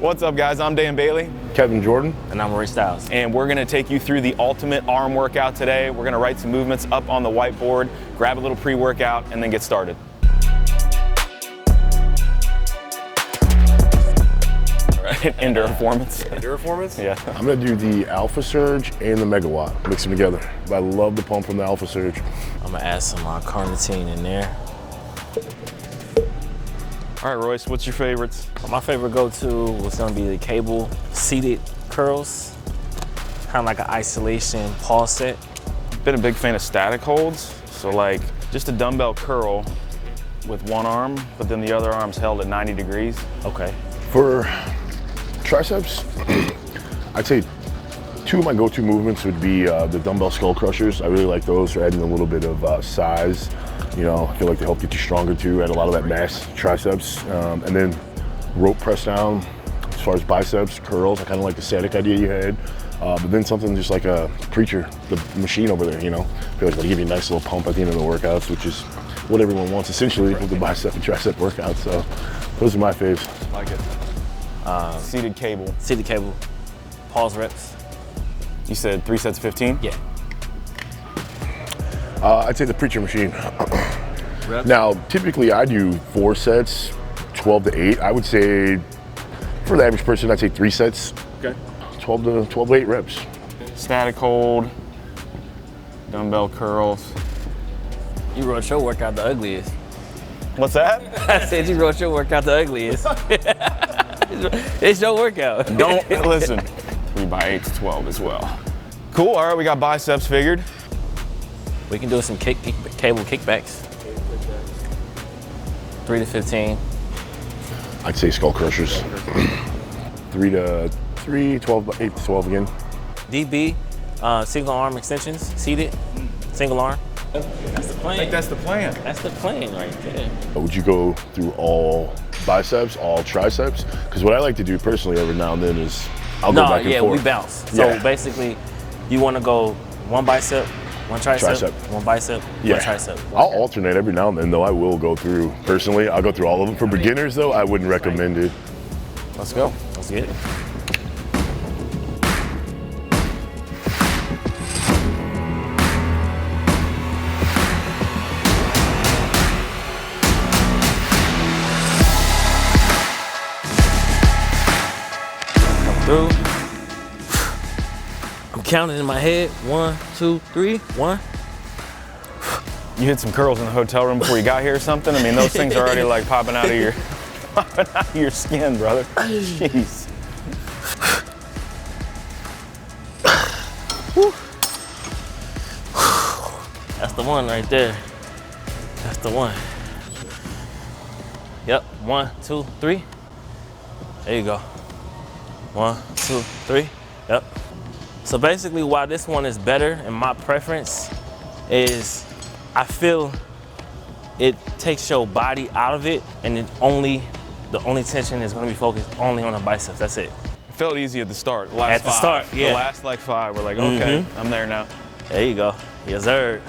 What's up, guys? I'm Dan Bailey. Kevin Jordan. And I'm Roy Styles. And we're gonna take you through the ultimate arm workout today. We're gonna write some movements up on the whiteboard, grab a little pre-workout, and then get started. All right, endurance. Endurance? Yeah. I'm gonna do the Alpha Surge and the Megawatt, mix them together. I love the pump from the Alpha Surge. I'm gonna add some carnitine in there. All right, Royce, what's your favorites? My favorite go-to was gonna be the cable seated curls, kind of like an isolation pause set. Been a big fan of static holds. So like just a dumbbell curl with one arm, but then the other arm's held at 90 degrees. Okay. For triceps, I'd say two of my go-to movements would be the dumbbell skull crushers. I really like those for adding a little bit of size. You know, I feel like they help get you stronger too, add a lot of that mass triceps. And then rope press down, as far as biceps, curls, I kind of like the static idea you had. But then something just like a preacher, the machine over there, you know. I feel like they give you a nice little pump at the end of the workouts, which is what everyone wants essentially with the bicep and tricep workouts. So those are my faves. Like it. Seated cable. Seated cable, pause reps. You said 3 sets of 15? Yeah. I'd say the preacher machine. Now, typically I do 4 sets, 12 to 8. I would say, for the average person, I'd say 3 sets. Okay. 12 to 8 reps. Static hold, dumbbell curls. You wrote your workout the ugliest. What's that? I said you wrote your workout the ugliest. It's your workout. Don't listen. 3 by 8 to 12 as well. Cool. All right, we got biceps figured. We can do some cable kickbacks. 3 to 15. I'd say skull crushers. 3 to 3, 12 by 8 to 12 again. DB, single arm extensions, seated, single arm. That's the plan. I think that's the plan. That's the plan right there. Would you go through all biceps, all triceps? Because what I like to do personally every now and then is I'll go back and forth. We bounce. So basically, you want to go one bicep, one tricep, one bicep, one tricep. I'll alternate every now and then, though. I will go through, personally, I'll go through all of them. For beginners, though, I wouldn't recommend it. Let's go. Let's get it. Through. I'm counting in my head. 1, 2, 3, 1. You hit some curls in the hotel room before you got here or something? I mean, those things are already like popping out of your skin, brother. Jeez. That's the one right there. That's the one. Yep. 1, 2, 3. There you go. 1, 2, 3. Yep. So basically why this one is better in my preference is I feel it takes your body out of it and the only tension is gonna be focused only on the biceps, that's it. It felt easy at the start. At the start, yeah. The last like 5, we're like, okay, I'm there now. There you go, yes sir.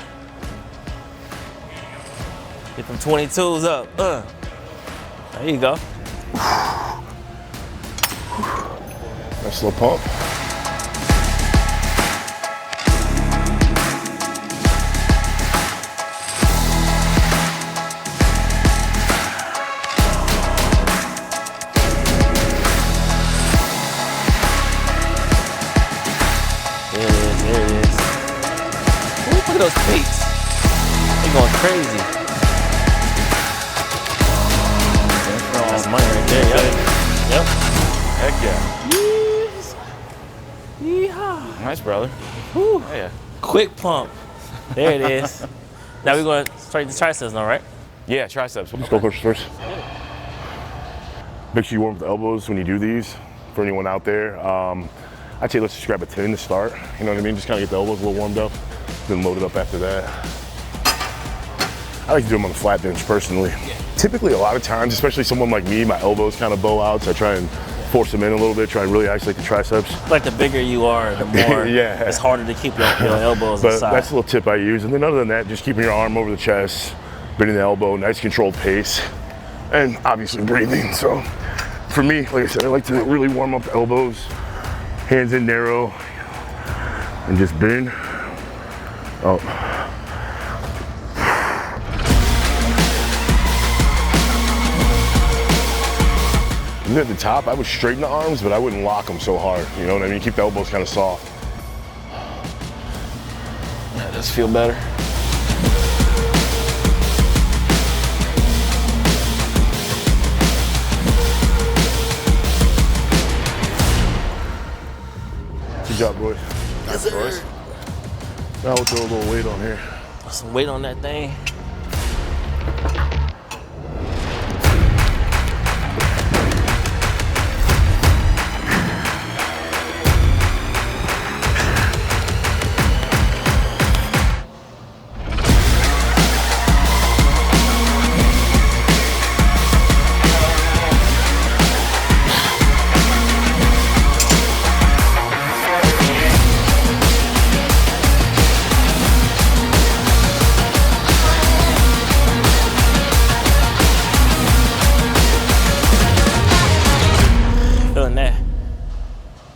Get them 22s up, There you go. Nice little pump. There it is. Ooh, look at those feet. They're going crazy. That's money right there, yep. Heck yeah. Yes. Yeehaw. Nice, brother. Whew. Oh, yeah. Quick pump. There it is. Now we're going straight to triceps now, right? Yeah, triceps. Skull crushers first. Make sure you warm up the elbows when you do these. For anyone out there, I'd say let's just grab a 10 to start. You know what I mean? Just kind of get the elbows a little warmed up, then load it up after that. I like to do them on the flat bench personally. Typically, a lot of times, especially someone like me, my elbows kind of bow out, so I try and force them in a little bit, try and really isolate the triceps. Like the bigger you are, the more it's harder to keep your elbows inside. But that's a little tip I use. And then other than that, just keeping your arm over the chest, bending the elbow, nice controlled pace, and obviously breathing. So for me, like I said, I like to really warm up the elbows, hands in narrow, and just bend. Oh. And then at the top, I would straighten the arms, but I wouldn't lock them so hard. You know what I mean? Keep the elbows kind of soft. That does feel better. Good job, boys. Yes, boys. Now we'll throw a little weight on here. Put some weight on that thing.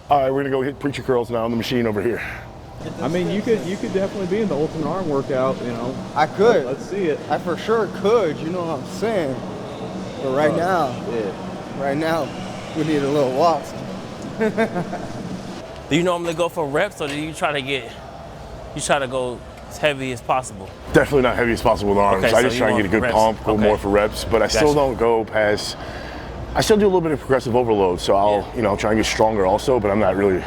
All right, we're gonna go hit preacher curls now on the machine over here. I mean, you could definitely be in the ultimate arm workout, you know. I could. Let's see it. I for sure could, you know what I'm saying? But right now, we need a little walk. Do you normally go for reps, or do you try to go as heavy as possible? Definitely not heavy as possible with arms. Okay, I so just you try and want get a good reps. pump, go Okay. more for reps, but I still don't go past. I still do a little bit of progressive overload, so I'll try and get stronger also, but I'm not really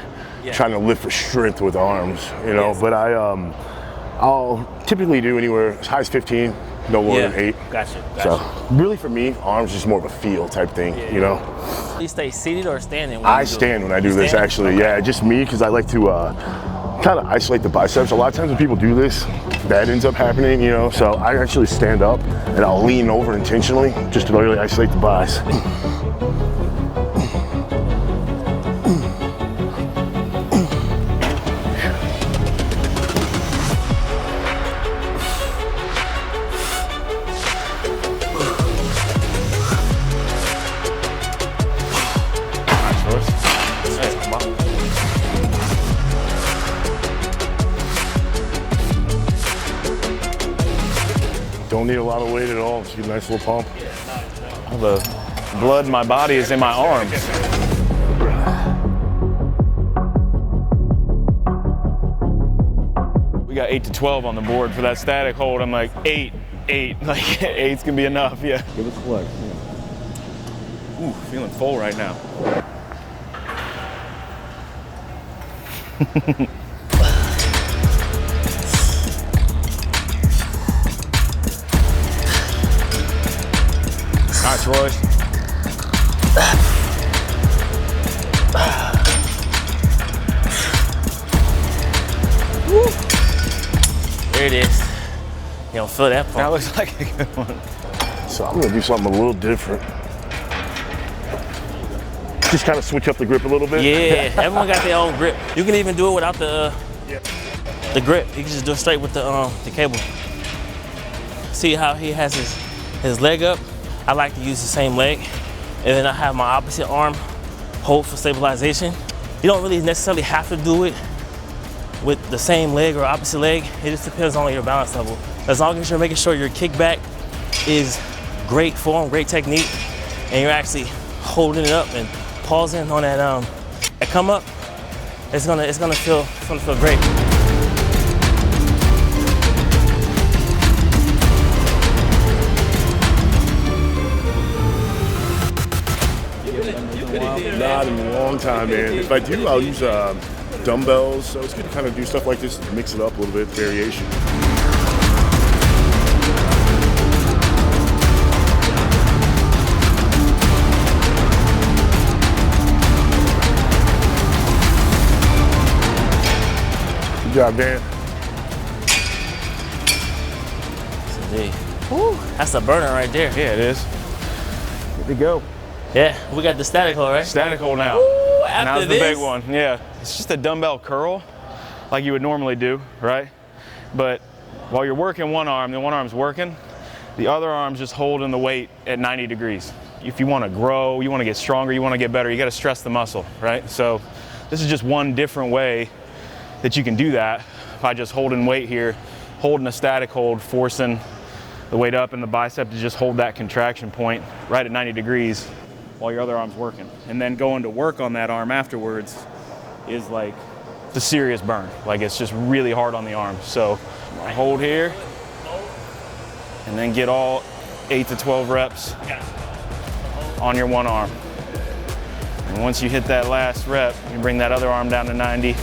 trying to lift for strength with arms, you know. Yes. But I'll typically do anywhere as high as 15, no more than 8. Gotcha. So really for me, arms is more of a feel type thing, you know. Do you stay seated or standing? I stand when I do this, actually. Yeah, just me, because I like to kind of isolate the biceps. A lot of times when people do this, that ends up happening, you know. So I actually stand up and I'll lean over intentionally just to really isolate the biceps. Don't need a lot of weight at all. Just get a nice little pump. All the blood in my body is in my arms. We got 8 to 12 on the board for that static hold. I'm like 8. Like 8's gonna be enough. Yeah. Give us flex. Ooh, feeling full right now. Nice, Royce. There it is. You don't feel that That pump. looks like a good one. So I'm gonna do something a little different. Just kind of switch up the grip a little bit. Yeah, everyone got their own grip. You can even do it without the grip. You can just do it straight with the cable. See how he has his leg up? I like to use the same leg, and then I have my opposite arm hold for stabilization. You don't really necessarily have to do it with the same leg or opposite leg. It just depends on your balance level. As long as you're making sure your kickback is great form, great technique, and you're actually holding it up and pausing on that come up, it's gonna feel great. Not in a long time, man. If I do, I'll use dumbbells. So it's good to kind of do stuff like this, mix it up a little bit, variation. Good job, Dan. Woo, that's a burner right there. Yeah, it is. Good to go. Yeah, we got the static hold, right? Static hold now. Ooh, after Now's the this? big one. Yeah, it's just a dumbbell curl, like you would normally do, right? But while you're working one arm, the one arm's working, the other arm's just holding the weight at 90 degrees. if you want to grow, you want to get stronger, you want to get better, you got to stress the muscle, right? So this is just one different way that you can do that by just holding weight here, holding a static hold, forcing the weight up in the bicep to just hold that contraction point right at 90 degrees while your other arm's working. And then going to work on that arm afterwards is like the serious burn. Like it's just really hard on the arm. So hold here and then get all 8 to 12 reps on your one arm. And once you hit that last rep, you bring that other arm down to 90.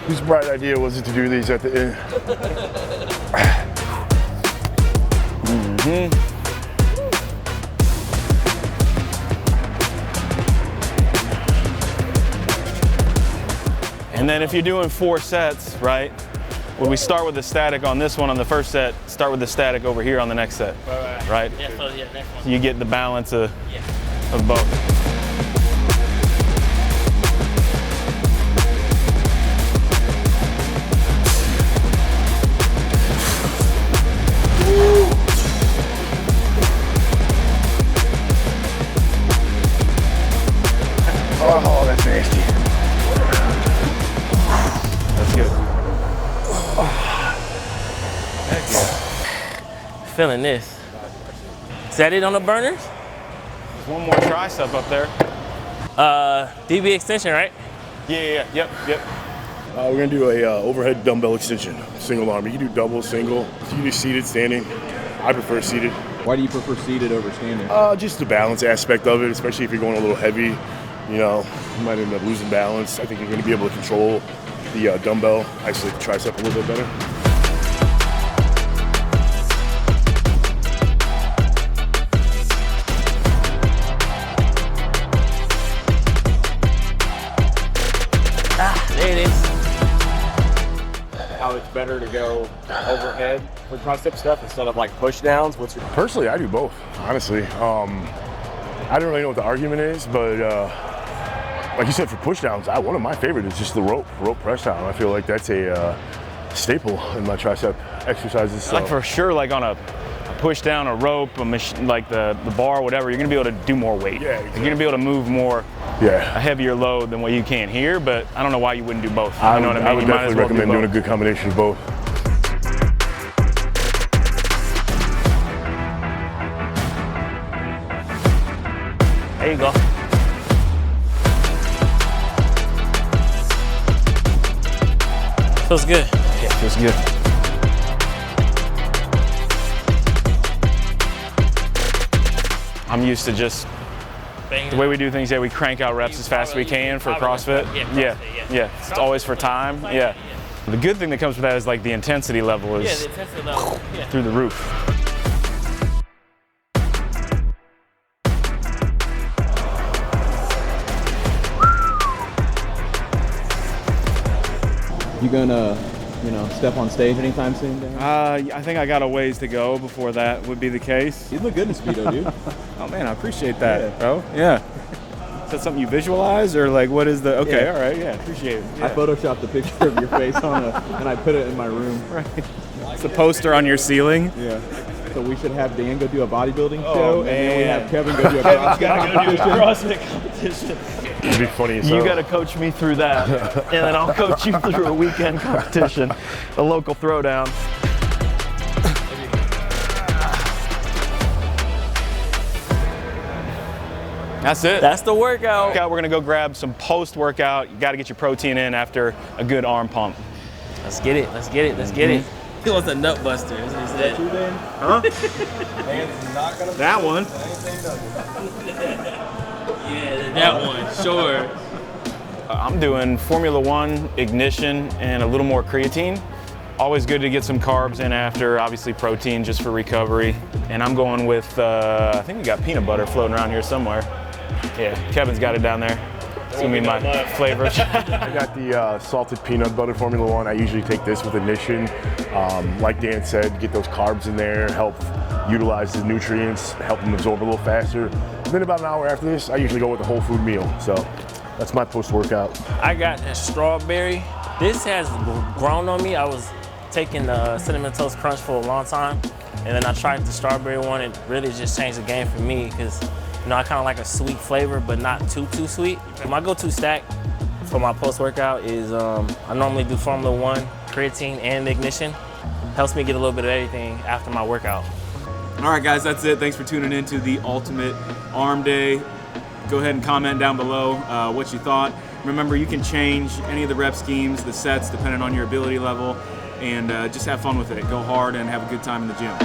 Whose bright idea was it to do these at the end? And then if you're doing 4 sets, right? When we start with the static on this one on the first set, start with the static over here on the next set, right? Yeah, so yeah, next one. You get the balance of both. Oh, that's nasty. That's good. Feeling this. Is that it on the burners? There's one more tricep up there. DB extension, right? Yeah, yep. We're gonna do a overhead dumbbell extension, single arm. You can do double, single. You can do seated, standing. I prefer seated. Why do you prefer seated over standing? Just the balance aspect of it, especially if you're going a little heavy. You know, you might end up losing balance. I think you're gonna be able to control the dumbbell, isolate the tricep a little bit better. There it is. How it's better to go overhead with tricep stuff instead of like push downs? What's your Personally, I do both, honestly. I don't really know what the argument is, but like you said, for push downs, one of my favorite is just the rope press down. I feel like that's a staple in my tricep exercises. So. Like for sure, like on a push down, a rope, a machine, like the bar, whatever, you're gonna be able to do more weight. Yeah, exactly. You're gonna be able to move more, Yeah. a heavier load than what you can here, but I don't know why you wouldn't do both. I You know would, what I mean? I would You might as definitely well do recommend doing a both. good combination of both. There you go. Feels good. Yeah, feels good. I'm used to just the way we do things. Yeah, we crank out reps as fast as we can for CrossFit. Yeah. It's always for time. Yeah. The good thing that comes with that is like the intensity level Yeah, is the intensity level. Yeah. through the roof. You gonna, step on stage anytime soon, Dan? I think I got a ways to go before that would be the case. You look good in Speedo, dude. Oh man, I appreciate that, Yeah. bro. Yeah. Is that something you visualize or like what is the? Okay, Yeah. all right, yeah, appreciate it. I Yeah. photoshopped a picture of your face and I put it in my room. Right. It's a poster on your ceiling. Yeah. So we should have Dan go do a bodybuilding Oh, show, and then we man. have Kevin go do a CrossFit competition. CrossFit competition. It'd be funny as You hell. got to coach me through that, and then I'll coach you through a weekend competition, a local throwdown. That's it. That's the workout. We're gonna go grab some post-workout. You got to get your protein in after a good arm pump. Let's get it. Let's get it. Let's get it. He wants a nut buster. Is that true, Dan? That one. Yeah, that one. Sure. I'm doing Formula 1, ignition, and a little more creatine. Always good to get some carbs in after, obviously protein just for recovery. And I'm going with, I think we got peanut butter floating around here somewhere. Yeah, Kevin's got it down there. It's gonna be my flavor. I got the salted peanut butter Formula 1. I usually take this with ignition. Like Dan said, get those carbs in there, help utilize the nutrients, help them absorb a little faster. And then about an hour after this, I usually go with a whole food meal. So that's my post-workout. I got a strawberry This has grown on me. I was taking the Cinnamon Toast Crunch for a long time, and then I tried the strawberry one. It really just changed the game for me because, you know, I kind of like a sweet flavor, but not too sweet. My go-to stack for my post-workout is I normally do Formula 1, creatine, and ignition. Helps me get a little bit of everything after my workout. All right, guys, that's it. Thanks for tuning in to the Ultimate Arm Day. Go ahead and comment down below what you thought. Remember, you can change any of the rep schemes, the sets, depending on your ability level, and just have fun with it. Go hard and have a good time in the gym.